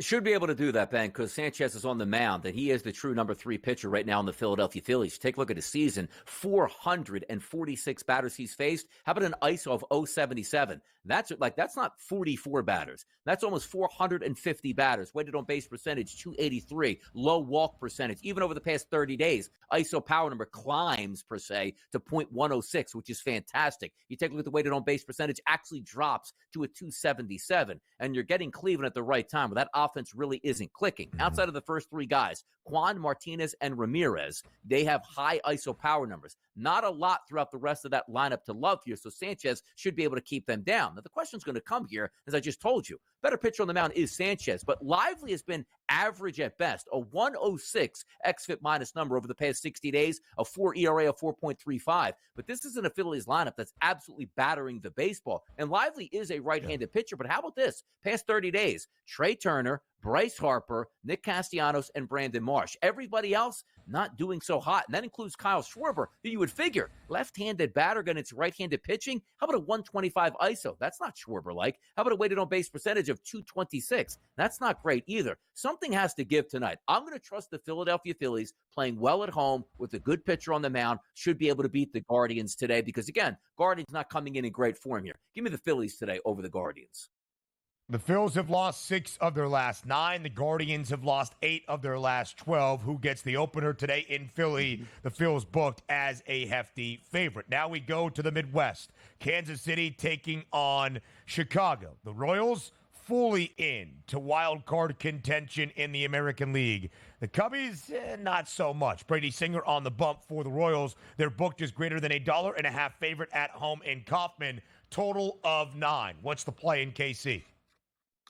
Should be able to do that, Ben, because Sanchez is on the mound, and he is the true number 3 pitcher right now in the Philadelphia Phillies. Take a look at his season, 446 batters he's faced. How about an ISO of 0.77? That's not 44 batters. That's almost 450 batters. Weighted on base percentage, 283. Low walk percentage. Even over the past 30 days, ISO power number climbs, per se, to 0.106, which is fantastic. You take a look at the weighted on base percentage, actually drops to a 277. And you're getting Cleveland at the right time, where that offense really isn't clicking. Outside of the first 3 guys, Juan, Martinez, and Ramirez, they have high ISO power numbers. Not a lot throughout the rest of that lineup to love here, so Sanchez should be able to keep them down. Now, the question's going to come here, as I just told you. Better pitcher on the mound is Sanchez, but Lively has been average at best, a 106 xFIP minus number over the past 60 days, a 4 ERA of 4.35. But this isn't a Phillies lineup that's absolutely battering the baseball. And Lively is a right-handed pitcher, but how about this? Past 30 days, Trey Turner, Bryce Harper, Nick Castellanos, and Brandon Marsh. Everybody else not doing so hot. And that includes Kyle Schwarber, who you would figure left-handed batter against right-handed pitching. How about a 125 ISO? That's not Schwarber-like. How about a weighted on-base percentage of 226? That's not great either. Something has to give tonight. I'm going to trust the Philadelphia Phillies playing well at home with a good pitcher on the mound. Should be able to beat the Guardians today because, again, Guardians not coming in great form here. Give me the Phillies today over the Guardians. The Phils have lost 6 of their last 9. The Guardians have lost 8 of their last 12. Who gets the opener today in Philly? The Phils booked as a hefty favorite. Now we go to the Midwest. Kansas City taking on Chicago. The Royals fully in to wild card contention in the American League. The Cubbies, not so much. Brady Singer on the bump for the Royals. They're booked as greater than $1.50 favorite at home in Kauffman. Total of 9. What's the play in KC?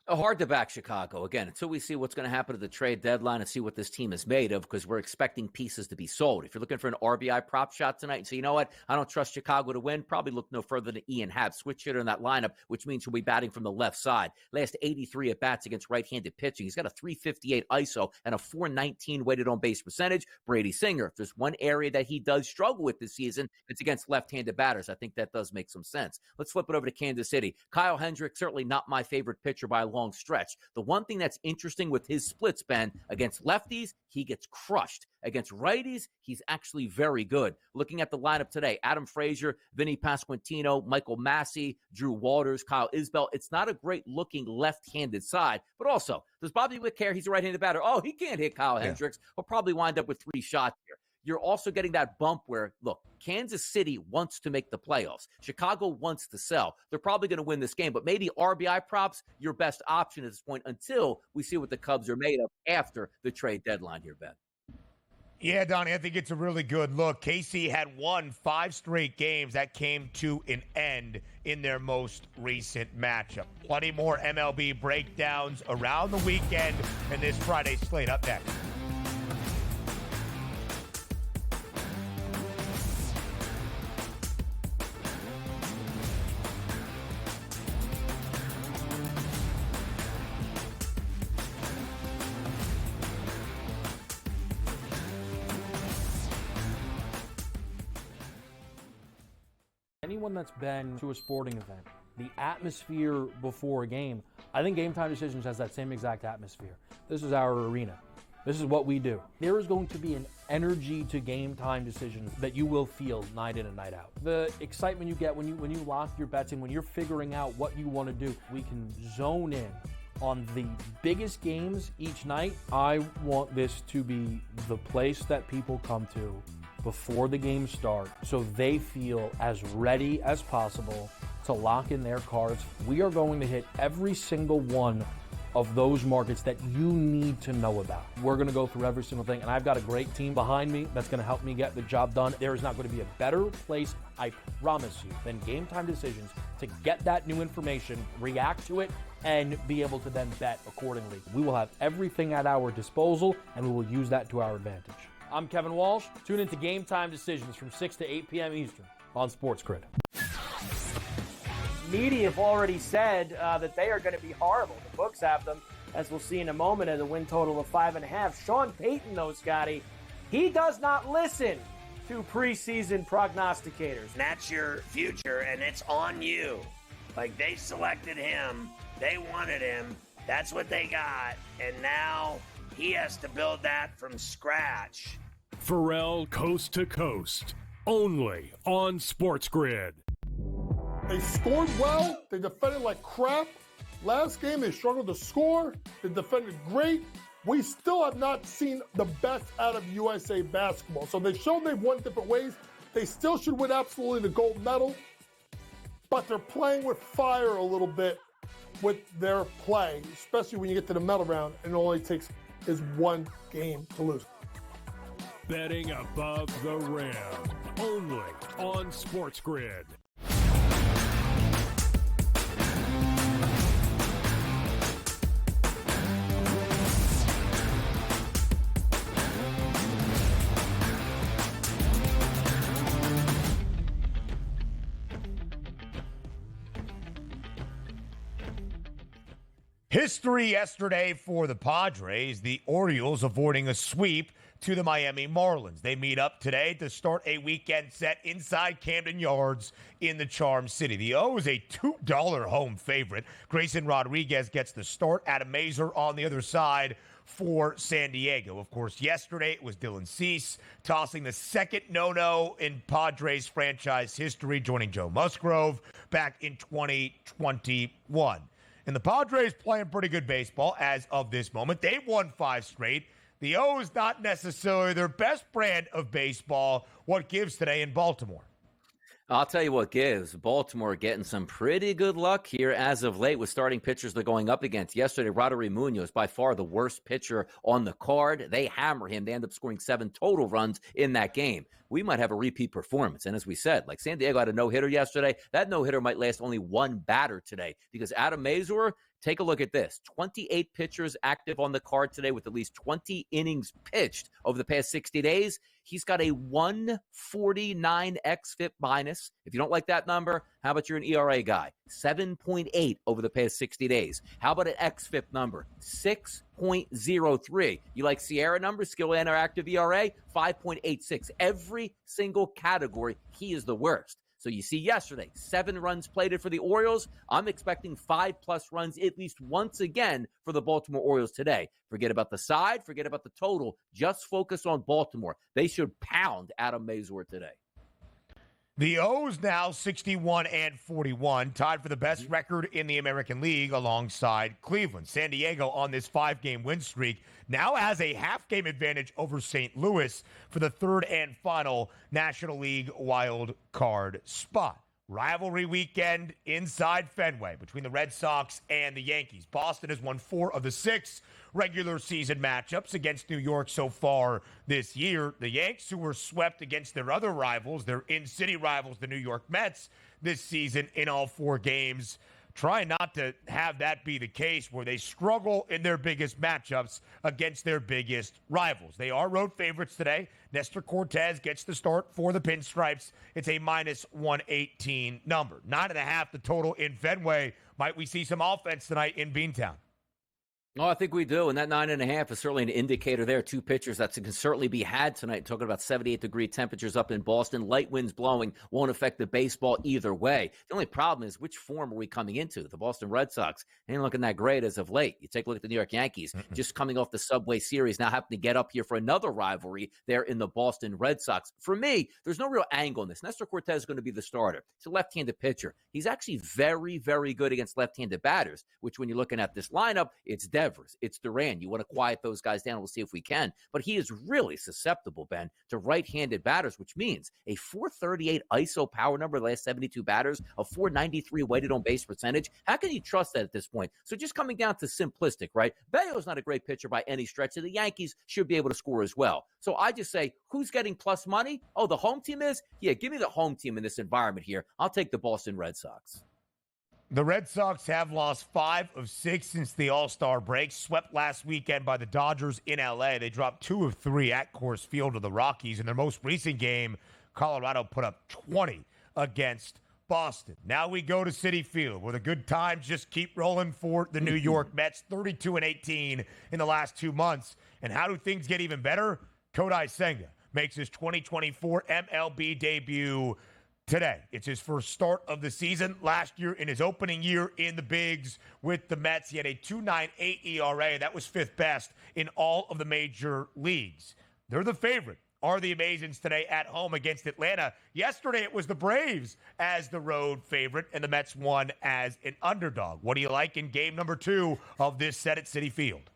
Hard to back Chicago, again, until we see what's going to happen to the trade deadline and see what this team is made of, because we're expecting pieces to be sold. If you're looking for an RBI prop shot tonight and say, you know what, I don't trust Chicago to win, probably look no further than Ian Happ, switch hitter in that lineup, which means he'll be batting from the left side. Last 83 at-bats against right-handed pitching. He's got a 358 ISO and a 419 weighted on-base percentage. Brady Singer, if there's one area that he does struggle with this season, it's against left-handed batters. I think that does make some sense. Let's flip it over to Kansas City. Kyle Hendricks, certainly not my favorite pitcher by a long stretch. The one thing that's interesting with his splits, Ben, against lefties, he gets crushed. Against righties, he's actually very good. Looking at the lineup today, Adam Frazier, Vinny Pasquantino, Michael Massey, Drew Waters, Kyle Isbell. It's not a great-looking left-handed side, but also, does Bobby Witt care? He's a right-handed batter. Oh, he can't hit Kyle Hendricks. He'll probably wind up with 3 shots here. You're also getting that bump where, look, Kansas City wants to make the playoffs. Chicago wants to sell. They're probably going to win this game, but maybe RBI props, your best option at this point until we see what the Cubs are made of after the trade deadline here, Ben. Yeah, Donnie, I think it's a really good look. KC had won 5 straight games that came to an end in their most recent matchup. Plenty more MLB breakdowns around the weekend and this Friday slate up next. Anyone that's been to a sporting event, the atmosphere before a game, I think Game Time Decisions has that same exact atmosphere. This is our arena. This is what we do. There is going to be an energy to Game Time Decisions that you will feel night in and night out. The excitement you get when you lock your bets in, when you're figuring out what you want to do, we can zone in on the biggest games each night. I want this to be the place that people come to before the games start so they feel as ready as possible to lock in their cards. We are going to hit every single one of those markets that you need to know about. We're going to go through every single thing, and I've got a great team behind me that's going to help me get the job done. There is not going to be a better place, I promise you, than Game Time Decisions to get that new information, react to it, and be able to then bet accordingly. We will have everything at our disposal, and we will use that to our advantage. I'm Kevin Walsh. Tune into Game Time Decisions from 6 to 8 p.m. Eastern on SportsGrid. Media have already said that they are going to be horrible. The books have them, as we'll see in a moment, at a win total of 5.5. Sean Payton, though, Scotty, he does not listen to preseason prognosticators. That's your future, and it's on you. Like, they selected him. They wanted him. That's what they got. And now he has to build that from scratch. Pharrell Coast to Coast, only on SportsGrid. They scored well. They defended like crap. Last game, they struggled to score. They defended great. We still have not seen the best out of USA basketball. So they showed they've won different ways. They still should win absolutely the gold medal. But they're playing with fire a little bit with their play, especially when you get to the medal round and it only takes is one game to lose. Betting above the rim, only on SportsGrid. History yesterday for the Padres, the Orioles avoiding a sweep to the Miami Marlins. They meet up today to start a weekend set inside Camden Yards in the Charm City. The O is a $2 home favorite. Grayson Rodriguez gets the start. Adam Mazur on the other side for San Diego. Of course, yesterday it was Dylan Cease tossing the second no-no in Padres franchise history, joining Joe Musgrove back in 2021. And the Padres playing pretty good baseball as of this moment. They've won 5 straight. The O is not necessarily their best brand of baseball. What gives today in Baltimore? I'll tell you what gives. Baltimore getting some pretty good luck here as of late with starting pitchers they're going up against. Yesterday, Roderick Munoz, by far the worst pitcher on the card. They hammer him. They end up scoring 7 total runs in that game. We might have a repeat performance. And as we said, like San Diego had a no-hitter yesterday. That no-hitter might last only one batter today because Adam Mazur, take a look at this. 28 pitchers active on the card today with at least 20 innings pitched over the past 60 days. He's got a 149 xFIP minus. If you don't like that number, how about you're an ERA guy? 7.8 over the past 60 days. How about an xFIP number? 6.03. You like Sierra numbers, skill and or active ERA? 5.86. Every single category, he is the worst. So you see yesterday, 7 runs plated for the Orioles. I'm expecting 5+ runs at least once again for the Baltimore Orioles today. Forget about the side, forget about the total. Just focus on Baltimore. They should pound Adam Mazur today. The O's now 61-41, tied for the best record in the American League alongside Cleveland. San Diego on this 5-game win streak now has a half-game advantage over St. Louis for the 3rd and final National League wild card spot. Rivalry weekend inside Fenway between the Red Sox and the Yankees. Boston has won 4 of the 6 regular season matchups against New York so far this year. The Yanks, who were swept against their other rivals, their in-city rivals, the New York Mets, this season in all 4 games, try not to have that be the case where they struggle in their biggest matchups against their biggest rivals. They are road favorites today. Nestor Cortez gets the start for the Pinstripes. It's a -118 number. 9.5 the total in Fenway. Might we see some offense tonight in Beantown? Oh, I think we do, and that 9.5 is certainly an indicator there. 2 pitchers that can certainly be had tonight. Talking about 78-degree temperatures up in Boston. Light winds blowing won't affect the baseball either way. The only problem is which form are we coming into? The Boston Red Sox ain't looking that great as of late. You take a look at the New York Yankees, just coming off the Subway Series, now having to get up here for another rivalry there in the Boston Red Sox. For me, there's no real angle in this. Nestor Cortez is going to be the starter. He's a left-handed pitcher. He's actually very, very good against left-handed batters, which when you're looking at this lineup, it's Devers, it's Duran. You want to quiet those guys down. We'll see if we can. But he is really susceptible, Ben, to right-handed batters, which means a 438 ISO power number the last 72 batters, a 493 weighted on base percentage. How can you trust that at this point? So just coming down to simplistic, right? Bello's not a great pitcher by any stretch, so the Yankees should be able to score as well. So I just say, who's getting plus money? Oh, the home team is? Yeah, give me the home team in this environment here. I'll take the Boston Red Sox. The Red Sox have lost 5 of 6 since the All-Star break. Swept last weekend by the Dodgers in L.A. They dropped 2 of 3 at Coors Field to the Rockies. In their most recent game, Colorado put up 20 against Boston. Now we go to Citi Field, where the good times just keep rolling for the New York Mets, 32-18 in the last 2 months. And how do things get even better? Kodai Senga makes his 2024 MLB debut today. It's his first start of the season. Last year, in his opening year in the bigs with the Mets, he had a 2.98 ERA. That was 5th best in all of the major leagues. They're the favorite. Are the Amazons today at home against Atlanta? Yesterday, it was the Braves as the road favorite, and the Mets won as an underdog. What do you like in game number 2 of this set at Citi Field?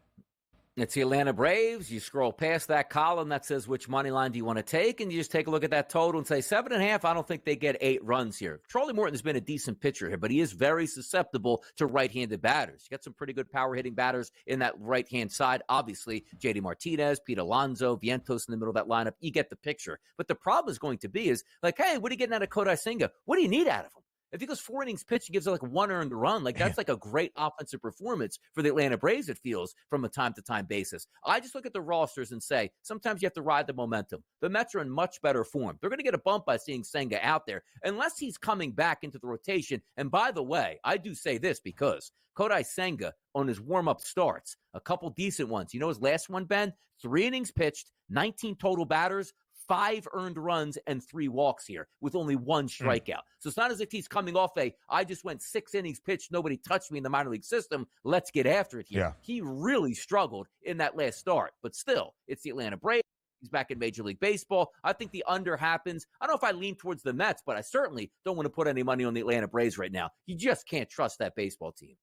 It's the Atlanta Braves. You scroll past that column that says which money line do you want to take, and you just take a look at that total and say 7.5. I don't think they get 8 runs here. Charlie Morton's been a decent pitcher here, but he is very susceptible to right-handed batters. You got some pretty good power-hitting batters in that right-hand side. Obviously, J.D. Martinez, Pete Alonso, Vientos in the middle of that lineup. You get the picture. But the problem is going to be is like, hey, what are you getting out of Kodai Senga? What do you need out of him? If he goes 4 innings pitched and gives like 1 earned run, like that's like a great offensive performance for the Atlanta Braves, it feels, from a time-to-time basis. I just look at the rosters and say, sometimes you have to ride the momentum. The Mets are in much better form. They're going to get a bump by seeing Senga out there, unless he's coming back into the rotation. And by the way, I do say this because Kodai Senga on his warm-up starts, a couple decent ones. You know his last one, Ben? 3 innings pitched, 19 total batters, 5 earned runs, and 3 walks here with only 1 strikeout. So it's not as if he's coming off I just went 6 innings pitched, nobody touched me in the minor league system, let's get after it here. Yeah. He really struggled in that last start. But still, it's the Atlanta Braves. He's back in Major League Baseball. I think the under happens. I don't know if I lean towards the Mets, but I certainly don't want to put any money on the Atlanta Braves right now. You just can't trust that baseball team.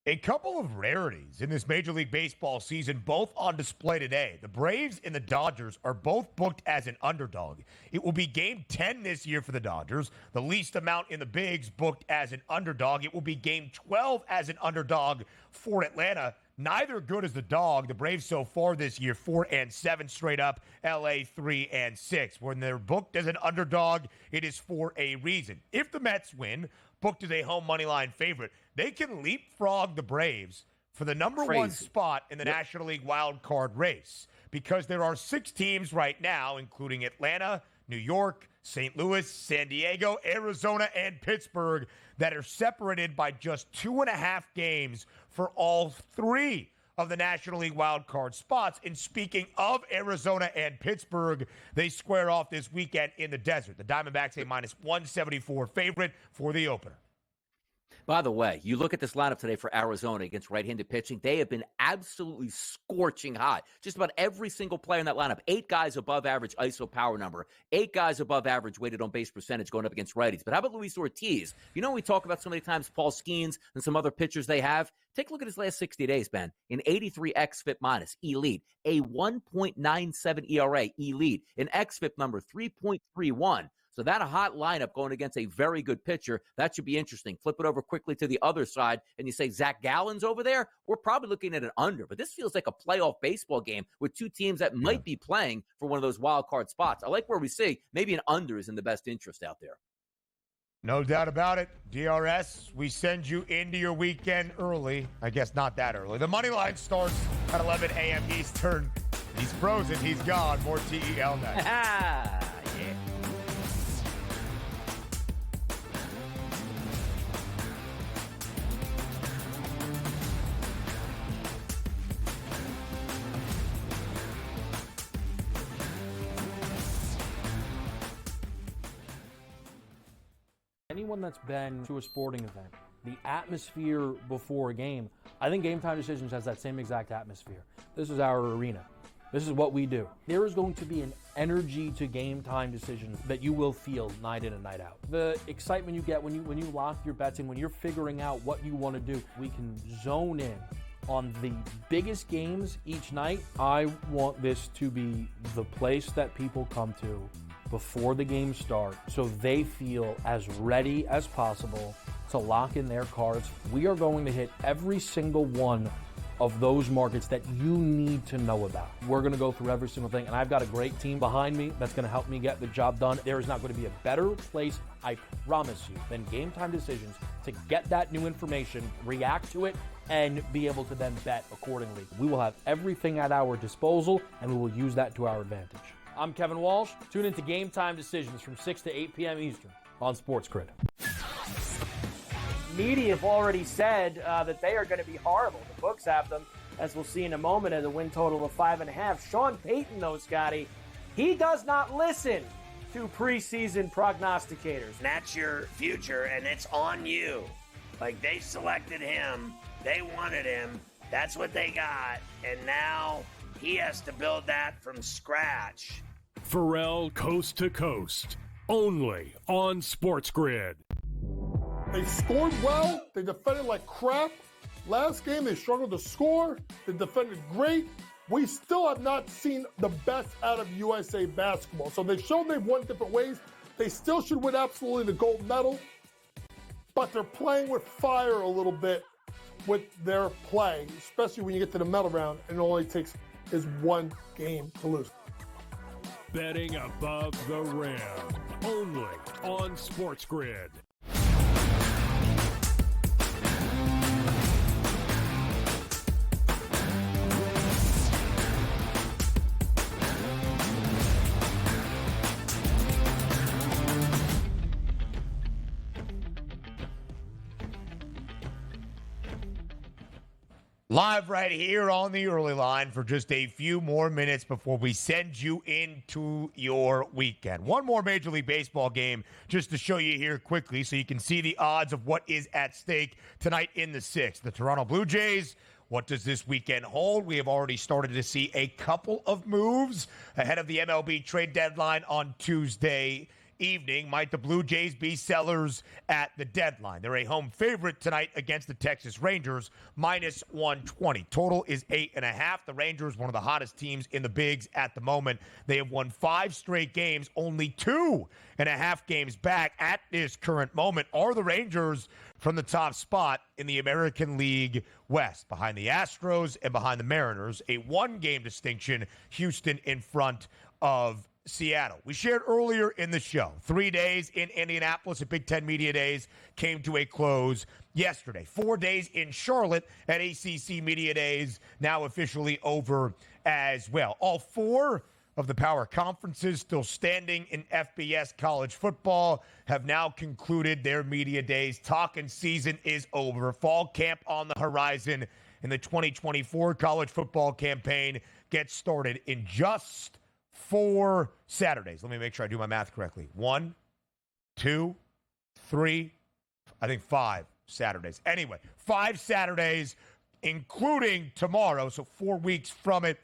A couple of rarities in this Major League Baseball season, both on display today. The Braves and the Dodgers are both booked as an underdog. It will be game 10 this year for the Dodgers. The least amount in the bigs booked as an underdog. It will be game 12 as an underdog for Atlanta. Neither good as the dog. The Braves so far this year, 4-7 straight up. LA 3-6. When they're booked as an underdog, it is for a reason. If the Mets win, booked as a home money line favorite, they can leapfrog the Braves for the number 1 spot in the National League wild card race, because there are 6 teams right now, including Atlanta, New York, St. Louis, San Diego, Arizona, and Pittsburgh, that are separated by just 2.5 games for all 3 of the National League wild card spots. And speaking of Arizona and Pittsburgh, they square off this weekend in the desert. The Diamondbacks a -174 favorite for the opener. By the way, you look at this lineup today for Arizona against right-handed pitching, they have been absolutely scorching hot. Just about every single player in that lineup, 8 guys above average ISO power number, 8 guys above average weighted on base percentage going up against righties. But how about Luis Ortiz? You know, we talk about so many times Paul Skeens and some other pitchers they have. Take a look at his last 60 days, Ben. An 83 xFIP minus, elite. A 1.97 ERA, elite. An xFIP number, 3.31. So that a hot lineup going against a very good pitcher, that should be interesting. Flip it over quickly to the other side, and you say Zach Gallen's over there, we're probably looking at an under. But this feels like a playoff baseball game with 2 teams that might be playing for one of those wild card spots. I like where we see maybe an under is in the best interest out there. No doubt about it. DRS, we send you into your weekend early. I guess not that early. The money line starts at 11 a.m. Eastern. He's frozen. He's gone. More TEL next. Yeah. Anyone that's been to a sporting event, the atmosphere before a game, I think Game Time Decisions has that same exact atmosphere. This is our arena. This is what we do. There is going to be an energy to Game Time Decisions that you will feel night in and night out. The excitement you get when you lock your bets in, when you're figuring out what you want to do, we can zone in on the biggest games each night. I want this to be the place that people come to before the games start so they feel as ready as possible to lock in their cards. We are going to hit every single one of those markets that you need to know about. We're going to go through every single thing, and I've got a great team behind me that's going to help me get the job done. There is not going to be a better place, I promise you, than Game Time Decisions to get that new information, react to it, and be able to then bet accordingly. We will have everything at our disposal, and we will use that to our advantage. I'm Kevin Walsh. Tune into Game Time Decisions from 6 to 8 p.m. Eastern on SportsGrid. Media have already said that they are going to be horrible. The books have them, as we'll see in a moment, at a win total of 5.5. Sean Payton, though, Scotty, he does not listen to preseason prognosticators. That's your future, and it's on you. Like, they selected him. They wanted him. That's what they got. And now he has to build that from scratch. Pharrell Coast to Coast, only on SportsGrid. They scored well. They defended like crap. Last game, they struggled to score. They defended great. We still have not seen the best out of USA basketball. So they've shown they've won different ways. They still should win absolutely the gold medal. But they're playing with fire a little bit with their play, especially when you get to the medal round, and it only takes is one game to lose. Betting above the rim, only on SportsGrid. Live right here on the early line for just a few more minutes before we send you into your weekend. One more Major League Baseball game just to show you here quickly so you can see the odds of what is at stake tonight in the 6th. The Toronto Blue Jays, what does this weekend hold? We have already started to see a couple of moves ahead of the MLB trade deadline on Tuesday evening. Might the Blue Jays be sellers at the deadline? They're a home favorite tonight against the Texas Rangers, minus 120. Total is 8.5. The Rangers, one of the hottest teams in the bigs at the moment. They have won 5 straight games. Only 2.5 games back at this current moment are the Rangers from the top spot in the American League West, behind the Astros and behind the Mariners. A 1-game distinction, Houston in front of Seattle. We shared earlier in the show, 3 days in Indianapolis at Big Ten Media Days came to a close yesterday. 4 days in Charlotte at ACC Media Days, now officially over as well. All 4 of the power conferences still standing in FBS college football have now concluded their media days. Talking season is over. Fall camp on the horizon, and the 2024 college football campaign gets started in just 4 Saturdays. Let me make sure I do my math correctly. 1, 2, 3, I think 5 Saturdays. Anyway, 5 Saturdays, including tomorrow, so 4 weeks from it.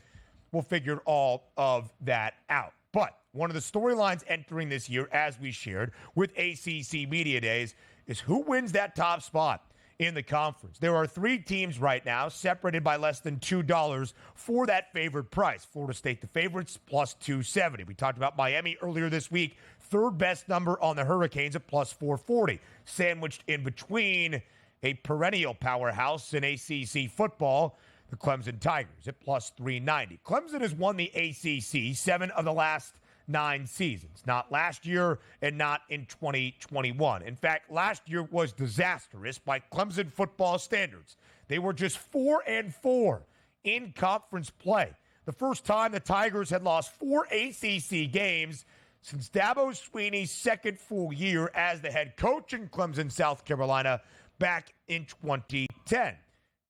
We'll figure all of that out. But one of the storylines entering this year, as we shared with ACC Media Days, is who wins that top spot in the conference. There are 3 teams right now separated by less than $2 for that favored price. Florida State, the favorites, plus 270. We talked about Miami earlier this week. 3rd best number on the Hurricanes at plus 440. Sandwiched in between a perennial powerhouse in ACC football, the Clemson Tigers at plus 390. Clemson has won the ACC 7 of the last 9 seasons. Not last year and not in 2021. In fact, last year was disastrous by Clemson football standards. They were just 4-4 in conference play. The first time the Tigers had lost 4 ACC games since Dabo Swinney's 2nd full year as the head coach in Clemson, South Carolina, back in 2010.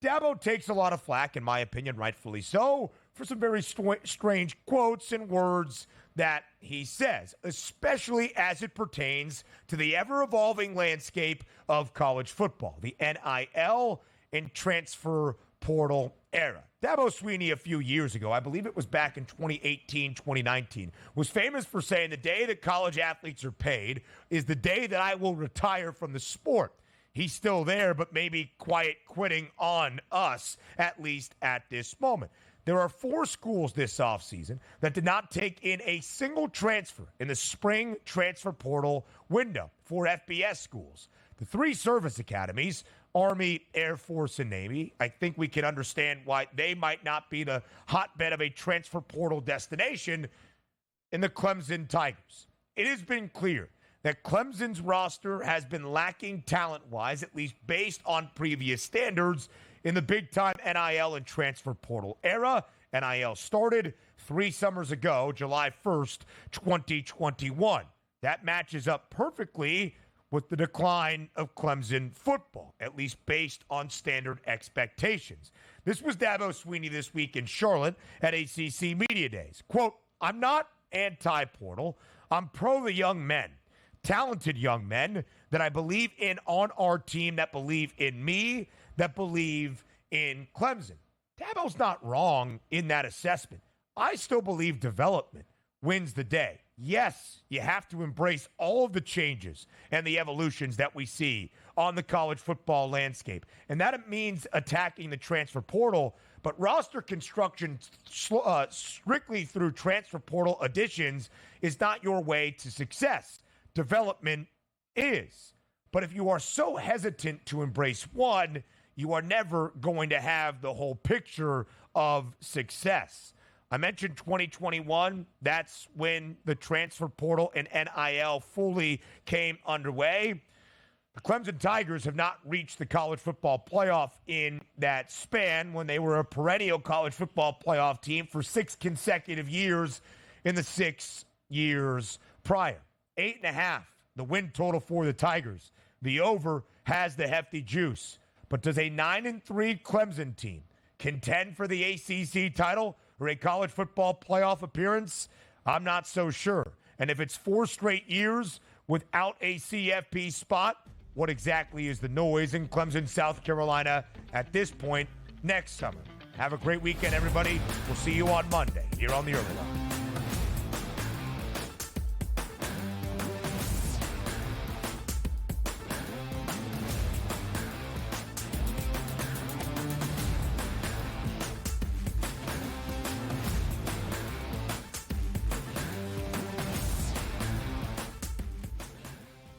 Dabo takes a lot of flack, in my opinion, rightfully so, for some very strange quotes and words that he says, especially as it pertains to the ever-evolving landscape of college football, the NIL and transfer portal era. Dabo Swinney a few years ago, I believe it was back in 2018, 2019, was famous for saying the day that college athletes are paid is the day that I will retire from the sport. He's still there, but maybe quiet quitting on us, at least at this moment. There are 4 schools this offseason that did not take in a single transfer in the spring transfer portal window. 4 FBS schools. The 3 service academies, Army, Air Force, and Navy. I think we can understand why they might not be the hotbed of a transfer portal destination in the Clemson Tigers. It has been clear that Clemson's roster has been lacking talent-wise, at least based on previous standards, in the big-time NIL and transfer portal era. NIL started 3 summers ago, July 1st, 2021. That matches up perfectly with the decline of Clemson football, at least based on standard expectations. This was Dabo Swinney this week in Charlotte at ACC Media Days. Quote, "I'm not anti-portal. I'm pro the young men. Talented young men that I believe in on our team, that believe in me, that believe in Clemson." Dabo's not wrong in that assessment. I still believe development wins the day. Yes, you have to embrace all of the changes and the evolutions that we see on the college football landscape. And that means attacking the transfer portal, but roster construction strictly through transfer portal additions is not your way to success. Development is. But if you are so hesitant to embrace one, you are never going to have the whole picture of success. I mentioned 2021. That's when the transfer portal and NIL fully came underway. The Clemson Tigers have not reached the college football playoff in that span when they were a perennial college football playoff team for 6 consecutive years in the 6 years prior. 8.5, the win total for the Tigers. The over has the hefty juice. But does a 9-3 Clemson team contend for the ACC title or a college football playoff appearance? I'm not so sure. And if it's 4 straight years without a CFP spot, what exactly is the noise in Clemson, South Carolina at this point next summer? Have a great weekend, everybody. We'll see you on Monday here on the Early Line.